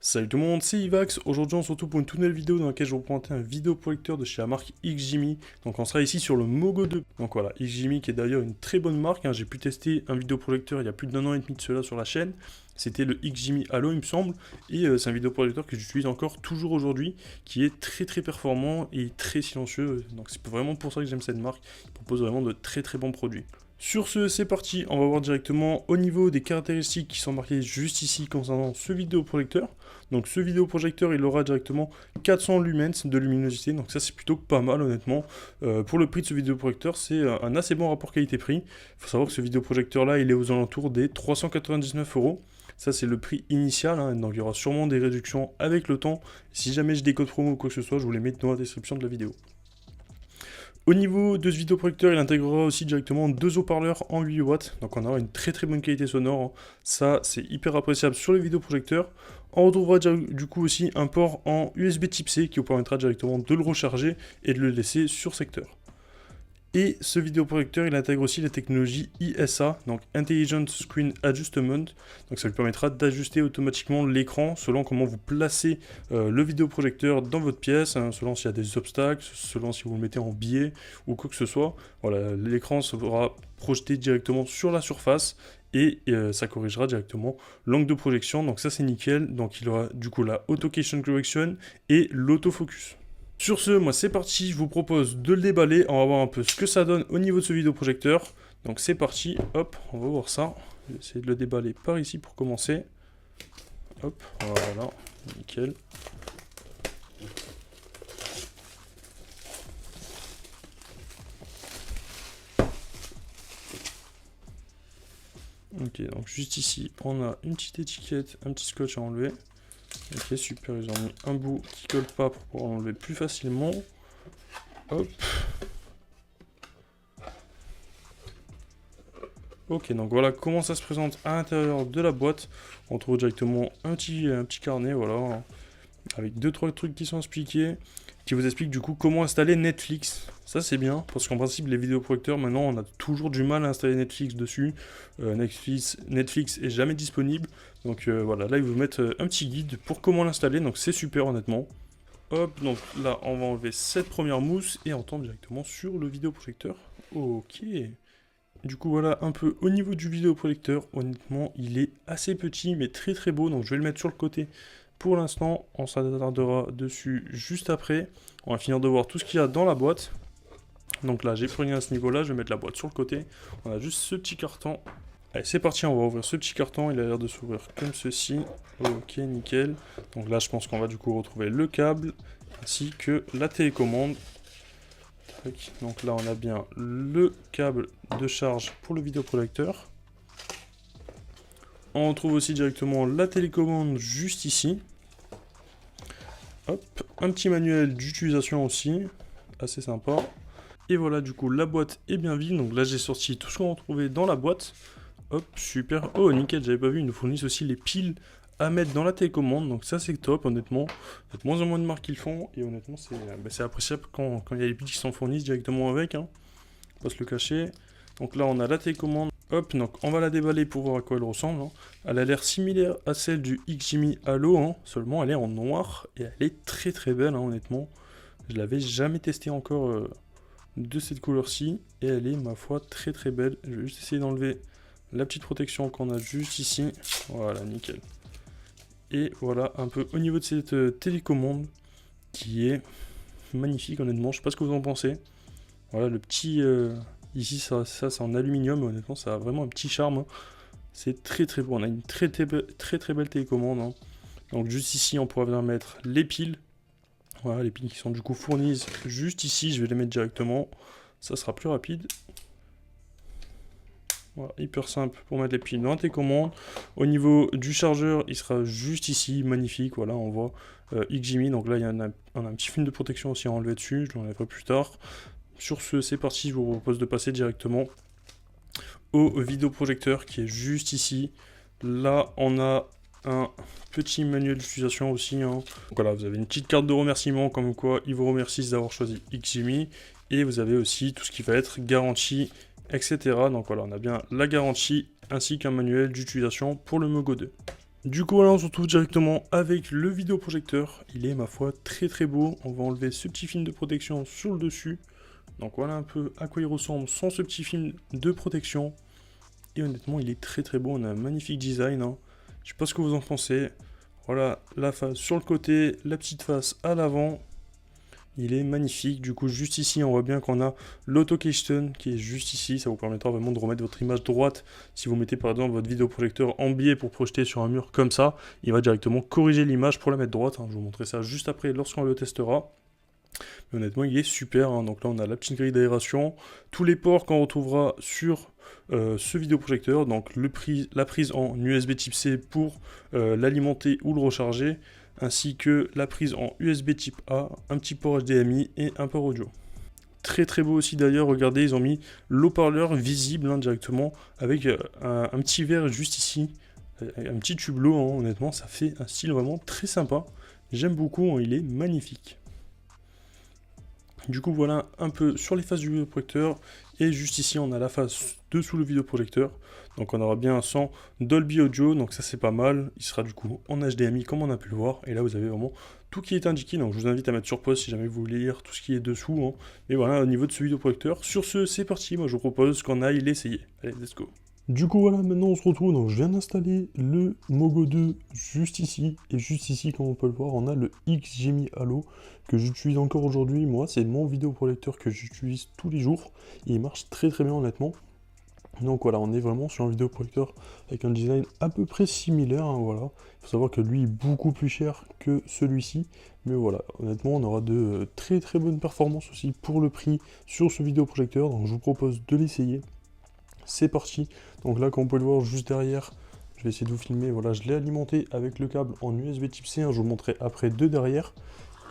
Salut tout le monde, c'est Ivax. Aujourd'hui on se retrouve pour une toute nouvelle vidéo dans laquelle je vais vous présenter un vidéoprojecteur de chez la marque XJimmy. Donc on sera ici sur le Mogo 2. Donc voilà, XJimmy qui est d'ailleurs une très bonne marque, hein. J'ai pu tester un vidéoprojecteur il y a plus d'un an et demi de cela sur la chaîne. C'était le XJimmy Halo il me semble. Et c'est un vidéoprojecteur que j'utilise encore toujours aujourd'hui, qui est très performant et très silencieux. Donc c'est vraiment pour ça que j'aime cette marque. Il propose vraiment de très bons produits. Sur ce, c'est parti, on va voir directement au niveau des caractéristiques qui sont marquées juste ici concernant ce vidéoprojecteur. Donc ce vidéoprojecteur, il aura directement 400 lumens de luminosité, donc ça c'est plutôt pas mal honnêtement. Pour le prix de ce vidéoprojecteur, c'est un assez bon rapport qualité-prix. Il faut savoir que ce vidéoprojecteur là, il est aux alentours des 399 euros. Ça c'est le prix initial, hein, donc il y aura sûrement des réductions avec le temps. Si jamais j'ai des codes promo ou quoi que ce soit, je vous les mets dans la description de la vidéo. Au niveau de ce vidéoprojecteur, il intégrera aussi directement deux haut-parleurs en 8 watts, donc on aura une très bonne qualité sonore, hein. Ça c'est hyper appréciable sur les vidéoprojecteurs. On retrouvera du coup aussi un port en USB Type C qui vous permettra directement de le recharger et de le laisser sur secteur. Et ce vidéoprojecteur, il intègre aussi la technologie ISA, donc Intelligent Screen Adjustment. Donc ça lui permettra d'ajuster automatiquement l'écran selon comment vous placez le vidéoprojecteur dans votre pièce, hein, selon s'il y a des obstacles, selon si vous le mettez en biais ou quoi que ce soit. Voilà, l'écran sera projeté directement sur la surface et ça corrigera directement l'angle de projection. Donc ça c'est nickel. Donc il aura du coup la Auto-Cation Correction et l'autofocus. Sur ce, moi c'est parti, je vous propose de le déballer, on va voir un peu ce que ça donne au niveau de ce vidéoprojecteur. Donc c'est parti, hop, on va voir ça. Je vais essayer de le déballer par ici pour commencer. Hop, voilà, nickel. Ok, donc juste ici, on a une petite étiquette, un petit scotch à enlever. Ok, super, ils ont mis un bout qui colle pas pour pouvoir l'enlever plus facilement. Hop. Ok, donc voilà comment ça se présente à l'intérieur de la boîte. On trouve directement un petit carnet, voilà, avec 2-3 trucs qui sont expliqués, qui vous expliquent du coup comment installer Netflix. Ça c'est bien, parce qu'en principe les vidéoprojecteurs, maintenant on a toujours du mal à installer Netflix dessus. Netflix est jamais disponible. Donc voilà, là ils vous mettent un petit guide pour comment l'installer, donc c'est super honnêtement. Hop, donc là on va enlever cette première mousse et on tombe directement sur le vidéoprojecteur. Ok. Du coup voilà un peu au niveau du vidéoprojecteur, honnêtement il est assez petit mais très beau, donc je vais le mettre sur le côté pour l'instant, on s'attardera dessus juste après. On va finir de voir tout ce qu'il y a dans la boîte. Donc là j'ai plus rien à ce niveau là, je vais mettre la boîte sur le côté. On a juste ce petit carton. Allez c'est parti, on va ouvrir ce petit carton, il a l'air de s'ouvrir comme ceci. Ok nickel, donc là je pense qu'on va du coup retrouver le câble ainsi que la télécommande. Donc là on a bien le câble de charge pour le vidéoprojecteur. On retrouve aussi directement la télécommande juste ici. Hop, un petit manuel d'utilisation aussi, assez sympa. Et voilà, du coup la boîte est bien vide, donc là j'ai sorti tout ce qu'on retrouvait dans la boîte. Hop, super, oh nickel, j'avais pas vu, ils nous fournissent aussi les piles à mettre dans la télécommande, donc ça c'est top honnêtement. Il y a de moins en moins de marques qui le font, et honnêtement c'est appréciable quand il y a les piles qui s'en fournissent directement avec, hein. On va se le cacher. Donc là on a la télécommande. Hop, donc on va la déballer pour voir à quoi elle ressemble, hein. Elle a l'air similaire à celle du XJimmy Halo, hein, seulement elle est en noir et elle est très belle, hein, honnêtement. Je l'avais jamais testé encore de cette couleur-ci et elle est, ma foi, très belle. Je vais juste essayer d'enlever la petite protection qu'on a juste ici. Voilà, nickel. Et voilà un peu au niveau de cette télécommande qui est magnifique, honnêtement. Je sais pas ce que vous en pensez. Voilà, le petit... ici, ça c'est en aluminium, honnêtement, ça a vraiment un petit charme, hein. C'est très beau, on a une très belle télécommande, hein. Donc juste ici, on pourra venir mettre les piles. Voilà, les piles qui sont du coup fournies juste ici, je vais les mettre directement. Ça sera plus rapide. Voilà, hyper simple pour mettre les piles dans la télécommande. Au niveau du chargeur, il sera juste ici, magnifique, voilà, on voit XJimmy. Donc là, on a un petit film de protection aussi à enlever dessus, je l'enlèverai plus tard. Sur ce, c'est parti, je vous propose de passer directement au vidéoprojecteur qui est juste ici. Là, on a un petit manuel d'utilisation aussi, hein. Donc voilà, vous avez une petite carte de remerciement comme quoi ils vous remercient d'avoir choisi XJimmy. Et vous avez aussi tout ce qui va être garantie, etc. Donc voilà, on a bien la garantie ainsi qu'un manuel d'utilisation pour le Mogo 2. Du coup, voilà, on se retrouve directement avec le vidéoprojecteur. Il est, ma foi, très très beau. On va enlever ce petit film de protection sur le dessus. Donc voilà un peu à quoi il ressemble sans ce petit film de protection. Et honnêtement, il est très très beau. On a un magnifique design, hein. Je sais pas ce que vous en pensez. Voilà, la face sur le côté, la petite face à l'avant. Il est magnifique. Du coup, juste ici, on voit bien qu'on a l'auto keystone qui est juste ici. Ça vous permettra vraiment de remettre votre image droite. Si vous mettez par exemple votre vidéoprojecteur en biais pour projeter sur un mur comme ça, il va directement corriger l'image pour la mettre droite, hein. Je vous montrerai ça juste après lorsqu'on le testera. Mais honnêtement, il est super, hein. Donc là, on a la petite grille d'aération, tous les ports qu'on retrouvera sur ce vidéoprojecteur. Donc la prise en USB type C pour l'alimenter ou le recharger, ainsi que la prise en USB type A, un petit port HDMI et un port audio. Très très beau aussi d'ailleurs, regardez, ils ont mis l'haut-parleur visible, hein, directement avec un petit verre juste ici, un petit tubeau, hein. Honnêtement, ça fait un style vraiment très sympa. J'aime beaucoup, hein, il est magnifique. Du coup, voilà un peu sur les faces du vidéoprojecteur. Et juste ici, on a la face dessous le vidéoprojecteur. Donc on aura bien un son Dolby Audio, donc ça c'est pas mal. Il sera du coup en HDMI comme on a pu le voir. Et là, vous avez vraiment tout qui est indiqué. Donc je vous invite à mettre sur pause si jamais vous voulez lire tout ce qui est dessous, hein. Mais voilà, au niveau de ce vidéoprojecteur. Sur ce, c'est parti. Moi, je vous propose qu'on aille l'essayer. Allez, let's go. Du coup voilà, maintenant on se retrouve, donc je viens d'installer le Mogo 2 juste ici, et juste ici comme on peut le voir, on a le XGMI Halo que j'utilise encore aujourd'hui. Moi c'est mon vidéoprojecteur que j'utilise tous les jours, et il marche très très bien honnêtement. Donc voilà, on est vraiment sur un vidéoprojecteur avec un design à peu près similaire, hein, voilà. Il faut savoir que lui est beaucoup plus cher que celui-ci, mais voilà, honnêtement on aura de très très bonnes performances aussi pour le prix sur ce vidéoprojecteur, donc je vous propose de l'essayer. C'est parti. Donc là, comme on peut le voir juste derrière, je vais essayer de vous filmer. Voilà, je l'ai alimenté avec le câble en USB type C, hein, je vous montrerai après deux derrière.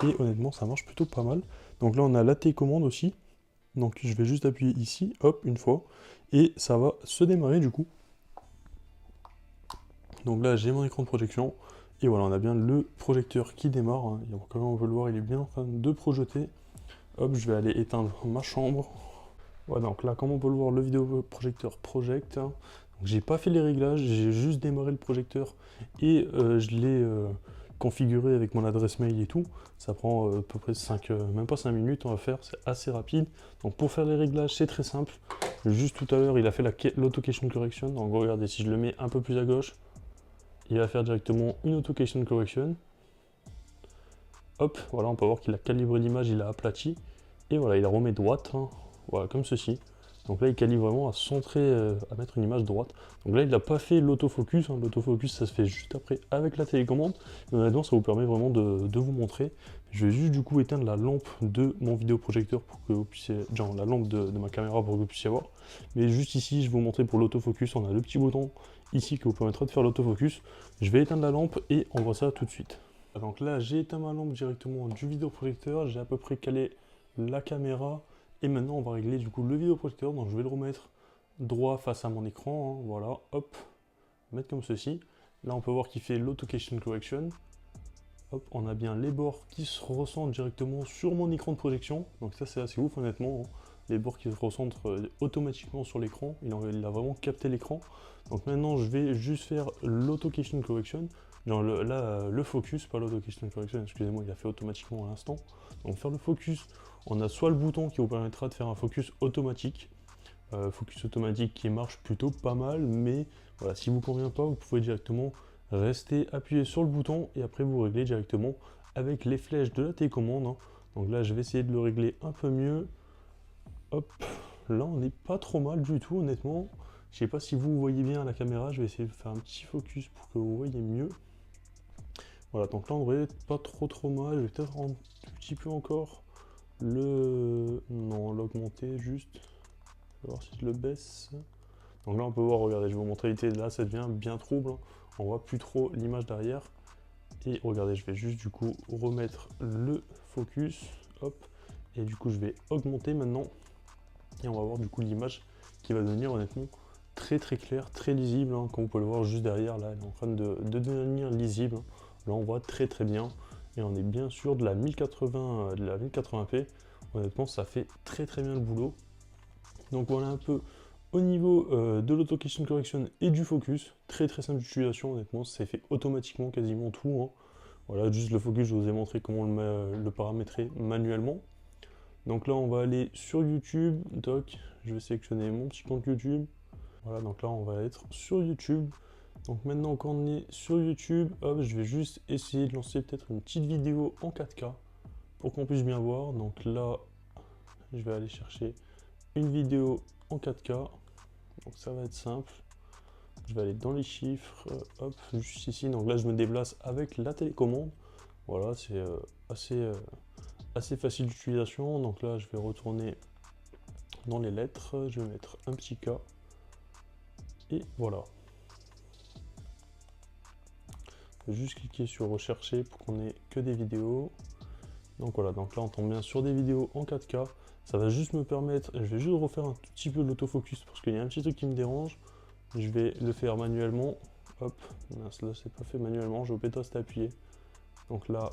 Et honnêtement, ça marche plutôt pas mal. Donc là, on a la télécommande aussi. Donc je vais juste appuyer ici, hop, une fois. Et ça va se démarrer du coup. Donc là, j'ai mon écran de projection. Et voilà, on a bien le projecteur qui démarre, hein. Et comme on peut le voir, il est bien en train de projeter. Hop, je vais aller éteindre ma chambre. Ouais, donc là, comme on peut le voir, le vidéoprojecteur projecte. Donc j'ai pas fait les réglages, j'ai juste démarré le projecteur et je l'ai configuré avec mon adresse mail et tout. Ça prend à peu près 5, même pas 5 minutes, on va faire, c'est assez rapide. Donc pour faire les réglages, c'est très simple. Juste tout à l'heure, il a fait l'auto-cation correction. Donc regardez, si je le mets un peu plus à gauche, il va faire directement une auto-cation correction. Hop, voilà, on peut voir qu'il a calibré l'image, il a aplati. Et voilà, il la remet droite, hein. Voilà, comme ceci. Donc là, il calibre vraiment à centrer, à mettre une image droite. Donc là, il n'a pas fait l'autofocus, hein. L'autofocus, ça se fait juste après avec la télécommande. Mais honnêtement, ça vous permet vraiment de vous montrer. Je vais juste du coup éteindre la lampe de mon vidéoprojecteur pour que vous puissiez, genre la lampe de ma caméra pour que vous puissiez voir. Mais juste ici, je vais vous montrer pour l'autofocus. On a le petit bouton ici qui vous permettra de faire l'autofocus. Je vais éteindre la lampe et on voit ça tout de suite. Donc là, j'ai éteint ma lampe directement du vidéoprojecteur. J'ai à peu près calé la caméra. Et maintenant, on va régler du coup le vidéoprojecteur. Donc je vais le remettre droit face à mon écran, hein. Voilà, hop, mettre comme ceci. Là, on peut voir qu'il fait l'auto-cation correction. Hop, on a bien les bords qui se recentrent directement sur mon écran de projection. Donc ça, c'est assez ouf, honnêtement, hein. Les bords qui se recentrent automatiquement sur l'écran. Il a vraiment capté l'écran. Donc maintenant, je vais juste faire l'auto-cation correction. Non, le focus, pas l'auto-cation correction, excusez-moi, il a fait automatiquement à l'instant. Donc faire le focus, on a soit le bouton qui vous permettra de faire un focus automatique, qui marche plutôt pas mal, mais voilà, si vous convient pas, vous pouvez directement rester appuyé sur le bouton et après vous réglez directement avec les flèches de la télécommande, hein. Donc là, je vais essayer de le régler un peu mieux. Hop, là on n'est pas trop mal du tout, honnêtement. Je sais pas si vous voyez bien à la caméra, je vais essayer de faire un petit focus pour que vous voyez mieux. Voilà, donc là on devrait être pas trop mal. Je vais peut-être un petit peu encore non, l'augmenter juste. On va voir si je le baisse. Donc là on peut voir, regardez, je vais vous montrer, là ça devient bien trouble, hein. On voit plus trop l'image derrière. Et regardez, je vais juste du coup remettre le focus. Hop. Et du coup je vais augmenter maintenant. Et on va voir du coup l'image qui va devenir honnêtement très claire, très lisible, hein. Comme vous pouvez le voir juste derrière, là elle est en train de devenir lisible, hein. Là on voit très bien. Et on est bien sûr de la 1080p. Honnêtement ça fait très bien le boulot. Donc voilà un peu Au niveau de l'auto-question correction et du focus, très simple d'utilisation, honnêtement, c'est fait automatiquement quasiment tout, hein. Voilà, juste le focus, je vous ai montré comment le paramétrer manuellement. Donc là, on va aller sur YouTube, doc, je vais sélectionner mon petit compte YouTube. Voilà, donc là, on va être sur YouTube. Donc maintenant qu'on est sur YouTube, hop, je vais juste essayer de lancer peut-être une petite vidéo en 4K pour qu'on puisse bien voir. Donc là, je vais aller chercher une vidéo en 4K. Donc ça va être simple. Je vais aller dans les chiffres, hop, juste ici. Donc là, je me déplace avec la télécommande. Voilà, c'est assez facile d'utilisation. Donc là, je vais retourner dans les lettres. Je vais mettre un petit K. Et voilà. Je vais juste cliquer sur rechercher pour qu'on ait que des vidéos. Donc voilà, donc là on tombe bien sur des vidéos en 4K. Ça va juste me permettre, je vais juste refaire un tout petit peu de l'autofocus parce qu'il y a un petit truc qui me dérange. Je vais le faire manuellement. Hop, mince, là c'est pas fait manuellement, je vais au pétard rester appuyé. Donc là,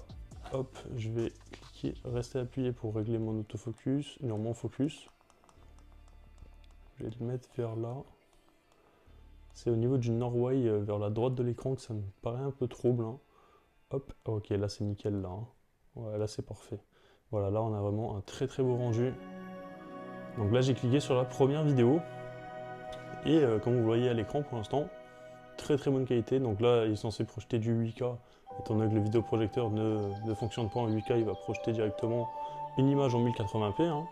hop, je vais cliquer rester appuyé pour régler mon autofocus, non mon focus. Je vais le mettre vers là. C'est au niveau du Norway, vers la droite de l'écran, que ça me paraît un peu trouble, hein. Hop, ok, là c'est nickel là, hein. Ouais, là c'est parfait. Voilà, là on a vraiment un très beau rendu. Donc là j'ai cliqué sur la première vidéo. Et comme vous voyez à l'écran pour l'instant, très bonne qualité. Donc là il est censé projeter du 8K. Étant donné que le vidéoprojecteur ne fonctionne pas en 8K, il va projeter directement une image en 1080p, hein.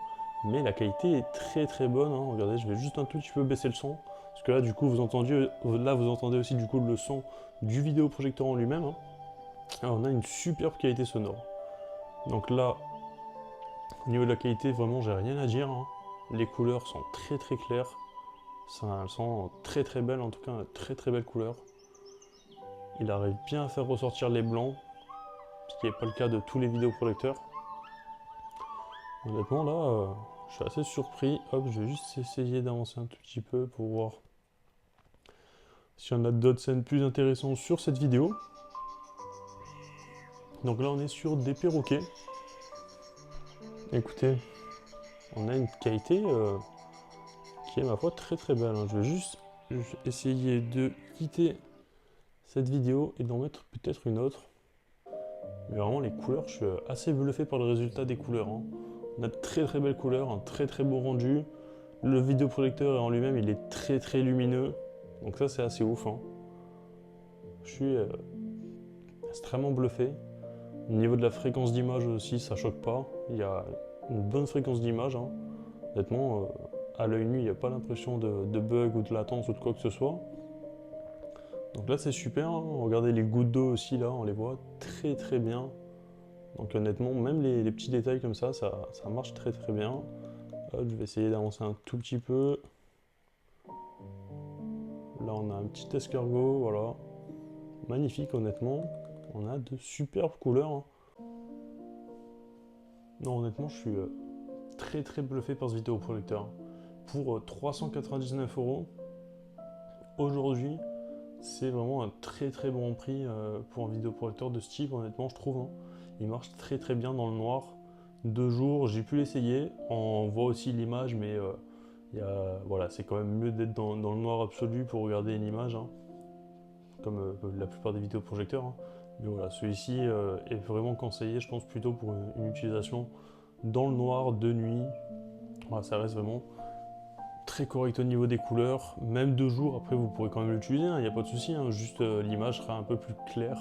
Mais la qualité est très bonne, hein. Regardez, je vais juste un tout petit peu baisser le son. Parce que là du coup vous entendez aussi du coup le son du vidéoprojecteur en lui-même, hein. Alors, on a une superbe qualité sonore. Donc là, au niveau de la qualité, vraiment j'ai rien à dire, hein. Les couleurs sont très claires. Elles sont très belles, en tout cas très belle couleur. Il arrive bien à faire ressortir les blancs, ce qui n'est pas le cas de tous les vidéoprojecteurs. Honnêtement là, je suis assez surpris. Hop, je vais juste essayer d'avancer un tout petit peu pour voir s'il y en a d'autres scènes plus intéressantes sur cette vidéo. Donc là on est sur des perroquets. Écoutez, on a une qualité qui est ma foi très belle, hein. Je vais juste essayer de quitter cette vidéo et d'en mettre peut-être une autre. Mais vraiment les couleurs, je suis assez bluffé par le résultat des couleurs, hein. On a de très belles couleurs, un très beau rendu. Le vidéoprojecteur en lui-même, il est très lumineux. Donc ça c'est assez ouf, hein. Je suis extrêmement bluffé. Au niveau de la fréquence d'image aussi, ça choque pas. Il y a une bonne fréquence d'image, hein. Honnêtement, à l'œil nu, il n'y a pas l'impression de bug ou de latence ou de quoi que ce soit. Donc là, c'est super, hein. Regardez les gouttes d'eau aussi, là, on les voit très bien. Donc honnêtement, même les petits détails comme ça marche très bien. Hop, je vais essayer d'avancer un tout petit peu. Là, on a un petit escargot, voilà. Magnifique, honnêtement. On a de superbes couleurs, hein. Non, honnêtement, je suis très bluffé par ce vidéoprojecteur. Pour 399 €, aujourd'hui, c'est vraiment un très bon prix pour un vidéoprojecteur de ce type, honnêtement, je trouve, hein. Il marche très bien dans le noir. 2 jours, j'ai pu l'essayer. On voit aussi l'image, mais voilà, c'est quand même mieux d'être dans le noir absolu pour regarder une image, hein, comme la plupart des vidéoprojecteurs, hein. Mais voilà, celui-ci est vraiment conseillé, je pense, plutôt pour une utilisation dans le noir, de nuit. Voilà, ça reste vraiment très correct au niveau des couleurs. Même 2 jours, après vous pourrez quand même l'utiliser, il n'y a pas de souci, hein. Juste l'image sera un peu plus claire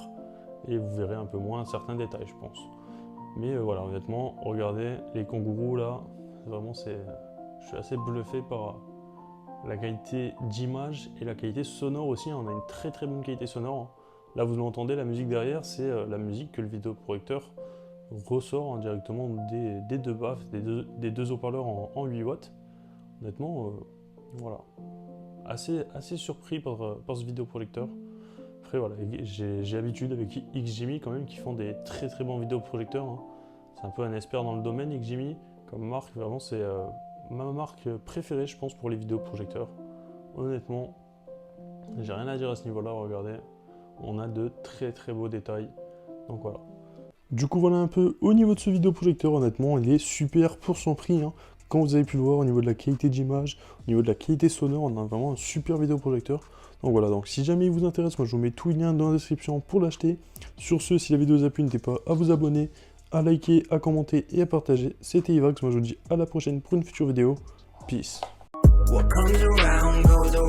et vous verrez un peu moins certains détails, je pense. Mais voilà, honnêtement, regardez les kangourous là, vraiment je suis assez bluffé par la qualité d'image et la qualité sonore aussi, hein. On a une très bonne qualité sonore, hein. Là vous l'entendez, la musique derrière, c'est la musique que le vidéoprojecteur ressort, hein, directement des deux baffes, des deux haut-parleurs en 8 watts. Honnêtement, voilà, assez surpris par ce vidéoprojecteur. Après voilà, j'ai l'habitude avec XGIMI quand même qui font des très bons vidéoprojecteurs, hein. C'est un peu un expert dans le domaine XGIMI comme marque, vraiment c'est ma marque préférée je pense pour les vidéoprojecteurs. Honnêtement, j'ai rien à dire à ce niveau-là, regardez, on a de très beaux détails, donc voilà. Du coup voilà un peu au niveau de ce vidéoprojecteur, honnêtement il est super pour son prix, hein. comme vous avez pu le voir, au niveau de la qualité d'image, au niveau de la qualité sonore, on a vraiment un super vidéoprojecteur. Donc voilà, donc si jamais il vous intéresse, moi je vous mets tous les liens dans la description pour l'acheter. Sur ce, si la vidéo vous a plu, n'hésitez pas à vous abonner, à liker, à commenter et à partager. C'était Ivax, moi je vous dis à la prochaine pour une future vidéo. Peace. What comes around goes